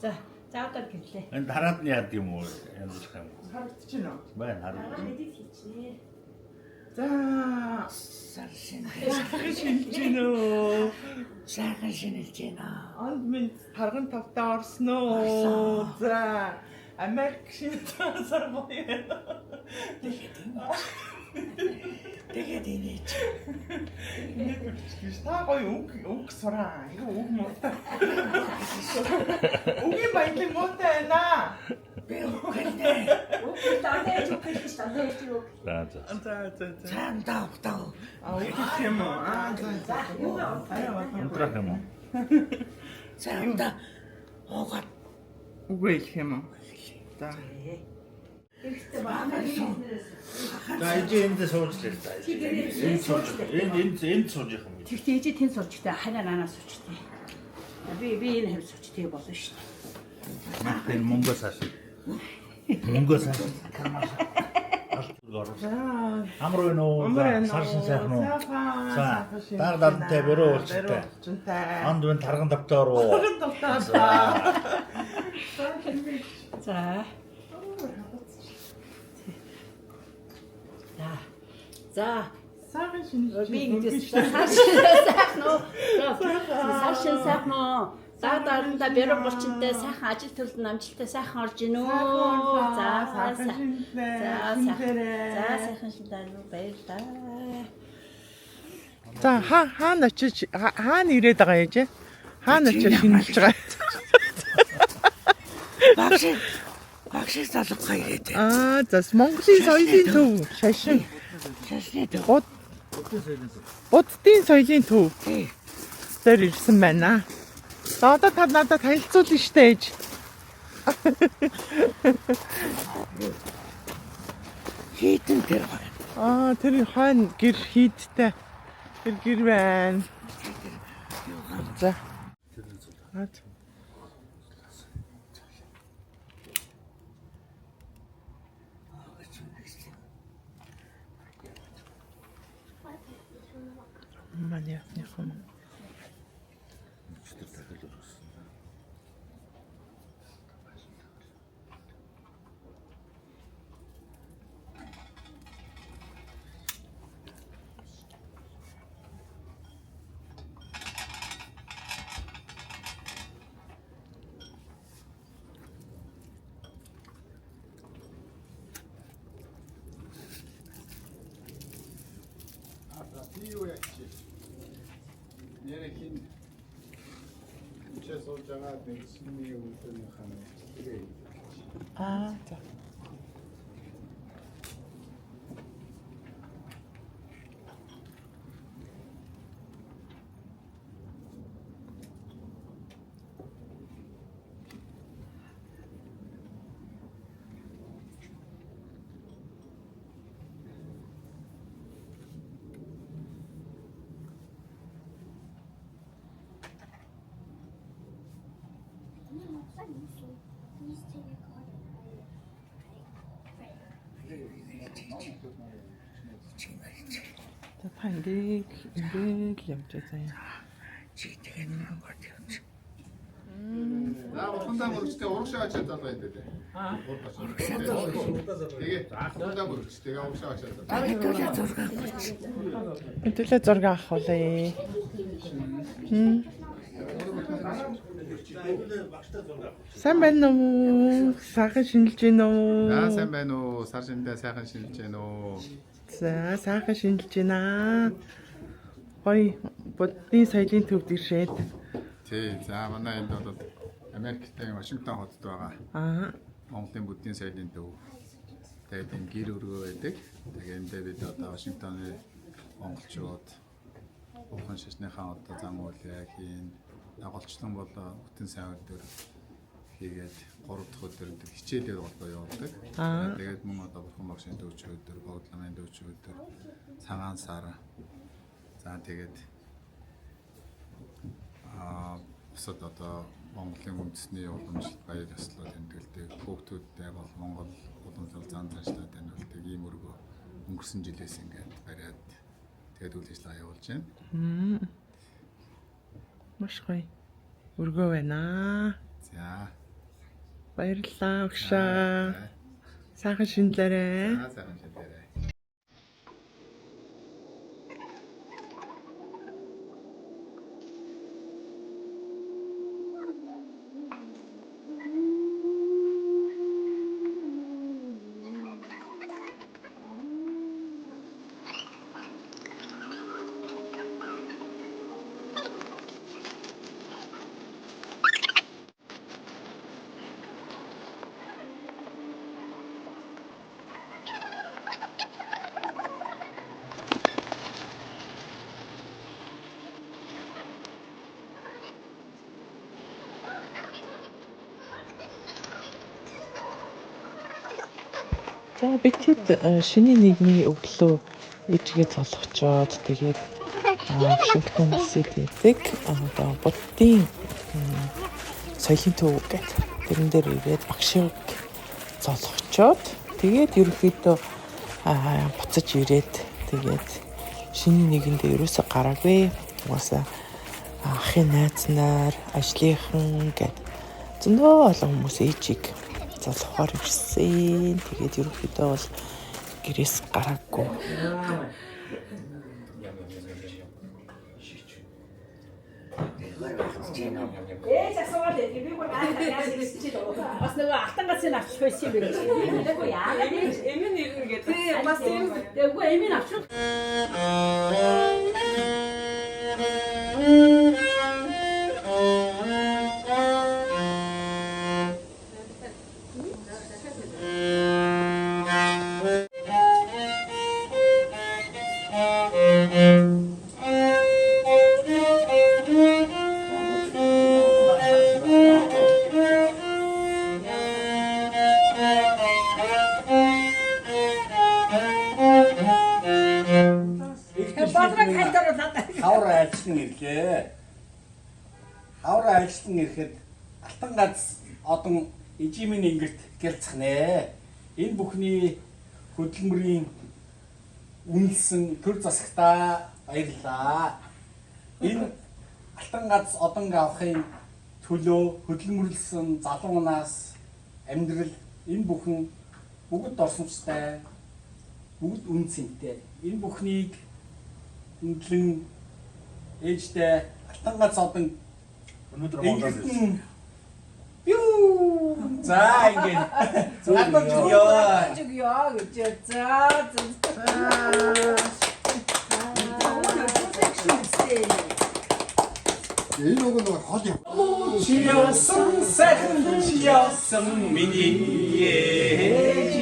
За одоо гэлээ. Энэ дараад нь яад юм уу? Янзлах юм. Харагдчихэв нөө. Байна хараа. Эдит хийчихнэ. За Сар шин. сайхан шинжилж гинөө. Сайхан шинэлж байна. Онд минь тарган тавтаа орсноо. За Америк шинжлэх боёо. Тэгээд инеч. Та гоё үг сураа. Ингээ үг муутай. Үгийн баялаг муутай байна. Би үгэлээ. Үгэлээ зүгтээ штанаа юу. За. Цаандаа утаа. Үг юм уу? За. Унтрах юм уу? Цаандаа уугаад Үгүй их юм уу? За. ихтэй баамаа. За энд сууж лээ та. Энд сууж юм. Тэгтээ ээжээ тэн суулжтай хараа наанаас суулжтай. Би энэ хэв суулжтай болно шүү дээ. Мартын Монгол цааш. Монгол цааш. За. Амар байна уу? Саршин сайхан уу? За. Дараадантай бөрөө уулзтай. Анд бэн тарган давтаа руу. За. За. Сайхан шинжилж. Би ингэж сайхан уу? Сайхан сайхан уу? Дараанда бэрэ болчинтай сайхан ажил төлөнд амжилттай сайхан орж гинөө. За сайхан шинэлээ баярлалаа. За хаана очиж хаана ирээд байгаа юм чи? Хаана очиж шинжилж байгаа? Багшиг залуугаа ирээд. За Монголын соёлын төв шашин. Шашны төв. Буддын соёлын төв. Тэр ирсэн байна. За одоо та надад танилцуулна штэ ээж. Хийдэн тэр. Тэр хойно гэр хийдтэй. Тэр гэр байна. За. Маньякнийхан. Нэрийн чесол жагаа дэсний үлдэн хана. За. Та ингээд явж байгаа. Чи тэгээд нэг гот явж. Наа улаандаа мөрөгчтэй урагшаа ачаад байгаа юм дээ. Тэгээ улаандаа мөрөгчтэй урагшаа ачаад байгаа. Хэдүүлээ зураг авахулъя. Сайн байна уу? Сайхан шинжилж байна уу? Сайн байна уу? Сар шиндээ сайхан шинжилж байна уу? За, сайхан шинжилж байна. Гоё буддын соёлын төвд иршээд. Тий, за манай энд бол Америктэй Вашингтон хотод байгаа. Монголын буддын соёлын төв. Тэгээд энэ гэр өргөө байдаг. Тэгээд эндээ бид одоо Вашингтоны монголчууд ухаан шашныхаа одоо зам үйлээ хийн. Дагуулчлан бол бүтэн сайн өдөр хийгээд 3 дахь өдөр хичээлээр болоо явуулдаг. Тэгээд мөн одоо бурхан багшийн дөвч өдөр, богдламын дөвч өдөр, цагаан сар. За тэгээд бусад одоо Монголын үндэсний уламжлалт баяр ёслол тэмдэглэдэг. Хүүхдүүдтэй бол Монгол уламжлал зан заншлаад танилцдаг ийм өргөө өнгөрсөн жилээс ингээд бариад тэгээд үйл ажиллагаа явуулж байна. Маш гоё. Өргөө байна. За Баярлалаа өгшөө. Сайхан шинэлээрээ. Сайхан шилээрээ. За битэд шинэ нийгмийн өглөө ижгээ цолгочоод тэгээд Вашингтон дэсэд ирдэг одоо буддийн соёлын төв гэдэг тэрэн дээр ирээд багшиг цолгочоод тэгээд ерөөхдөө буцаж ирээд тэгээд шинэ нэгэндээ ерөөсө гараагүй угаасаа ахын найз нар ажлынхан гэд зөндөө олон хүмүүс ээжийг залхаар ирсэн. Тэгээд ерөнхийдөө бол гэрээс гараагүй. Ээж асуугаад би бүр яас ирсэн чи бас нөгөө алтан гацыг авчих байсан юм байна. Тэгэхгүй яагаад эмэн ирнэ гэдэг. Тий бас юм. Тэгэхгүй эмэн авчих. Хавар ажилтан ирлээ. Хавар ажилтан ирэхэд алтан гац одон эжимийн ингэрт гэлцэх нэ. Энэ бүхний хөдөлмөрийн үнэлсэн төр засагтаа баярлаа. Энэ алтан гац одон авахын төлөө хөдөлмөрлсөн залуунаас амьдрал энэ бүхэн бүгд орсонцтой, бүгд үнцэнтэй. Энэ бүхнийг инглэн ээжтэй алтан гац одон Өнөөдөр Монголд ирсэн. Юу. За ингээд. Гадаад Яа гэж за. Энэ нөгөө хол юм. Чиёсон сайхан чиёсон миний ээж.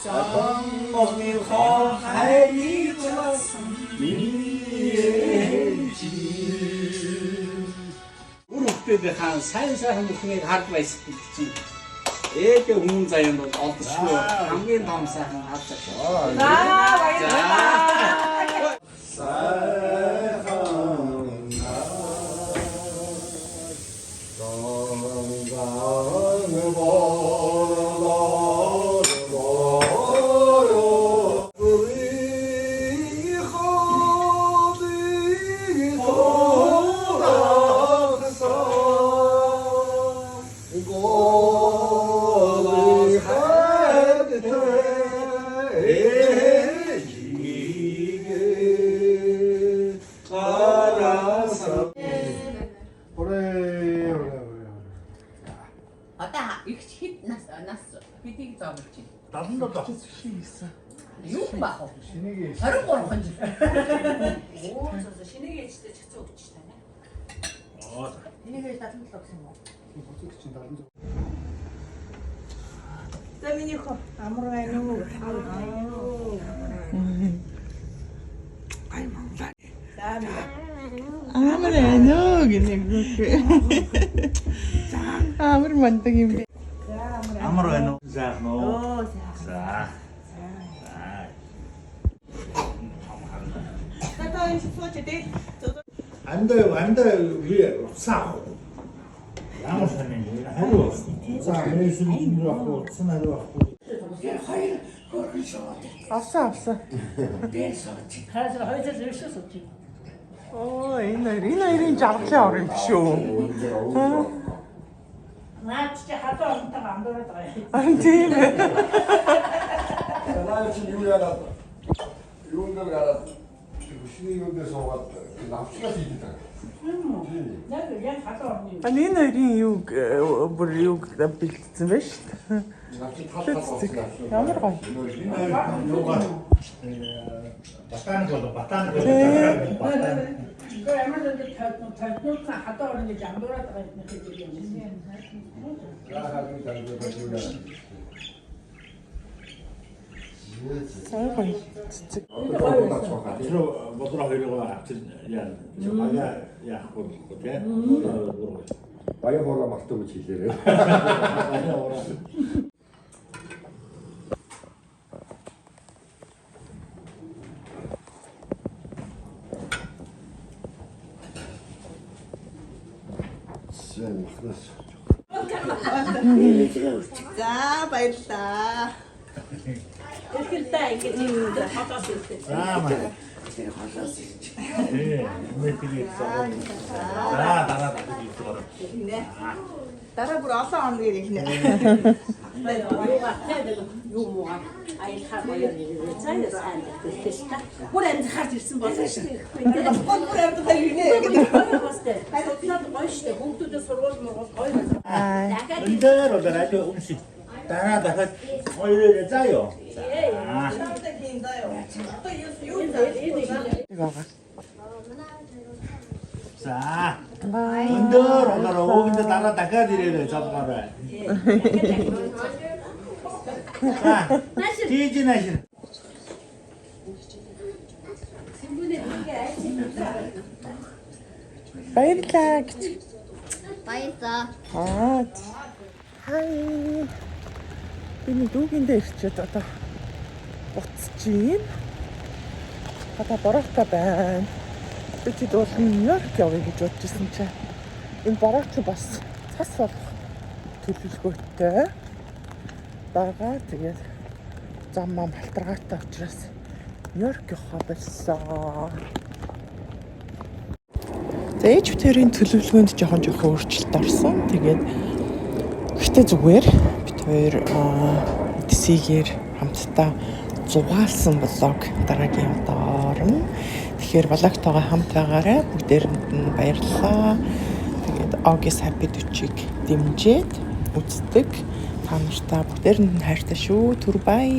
Садан мохны хоо хайрласан миний ээж. Үргэлжлээд хаан сайн бүхнийг хард байсан гэдэг чинь ээжээ өмнө заяанд бол олдсгүй хамгийн том сайхан харж байгаа. За баярлалаа. Одоо их хэд нас бидийг зоомлж байна. 77 Хийсэн. Юу бах вэ? шинийг 23 жил. Оо шинийг ээжтэй чацаа өгч тань. Энийг 77 гэсэн юм уу? За миний хөө амар байна уу? Амар энөө гэнэ. Амар мандаг юм. амар байна уу? Сайхан уу? За. Анда ви саа. Ямар сайн юм. Хариу. За, මේසු юм яахгүй. Цэнаа яахгүй. Авсан. Хайрцаг хоёроо зөршөөс өгч. Оо энэ хоёрын жаргалын ор юм биш үү? чи хадаа онтойгоо амдуулаад байгаа юм. Тийм ээ. Наа чи юу яагаад юунд гараад хүчний юунд суугаад навчгаас идэх таа. Яг хадаа орны. Энэ хоёрын юг бүр юг бэлдсэн байж шүү дээ. Навчиг тал болсон. Ямар гоё. Юугаар батанг Ингээ ямар нэг талнууд хадаа орны гэж амдуулаад байгаа юм хэрэг юм. Сайн гоё. Цэцэг. тэр бодроо хоёроо авчир яа. Яахгүй тийм. Баян хоолой мартаа гэж хэлээрээ. Сайн махнаас. За баярлаа. Эхэлдэ ингэж юм хадаас ирсэн. Аа мэдээ дараа Дараа бүр олон хоногийн ихнэ. Юу муугаа аялахаа боёо нэрээ цаана сайн гэдэг та. Бүр амжихаар ирсэн болсон шүү дээ. Бүр амттай ирнэ гэдэг. Хайрцаг гоё шүү дээ. Хүүхдүүдээ сургууль мургуул гоё байна. Дахиад энэ бол радио уншиж дараа дахиад хоёроо заяа. За. Өндөр өгөнд дараа дахиад ирээрэй залгаарай. За. Тийж наашир. Баярлаа гэж. Баярлаа. Хай. Би дүүгэндээ ирчээд одоо буцаж юм. Одоо бороотой байна. Би ч бол Нью-Йорк явъя гэж бодчихсон чинь энэ борооч бас цас болох төлөвлөгөөтэй байгаа. Тэгээд зам мам халтаргаатай учраас Нью-Йорк явах болсон. Ээж бүтээрийн төлөвлөгөөнд жоохон өөрчлөлт орсон. Тэгээд гэхдээ зүгээр бид хоёр дэсигээр хамтдаа зугаалсан блог дараагийн удаа орно. Тэгэхээр блогтойгоо хамт байгаарай. Бүгдээрэнд нь баярлалаа. Тэгээд August Happy 40-ыг дэмжиж үздэг та нартай бүгдээрэнд нь хайртай шүү. Түр бай.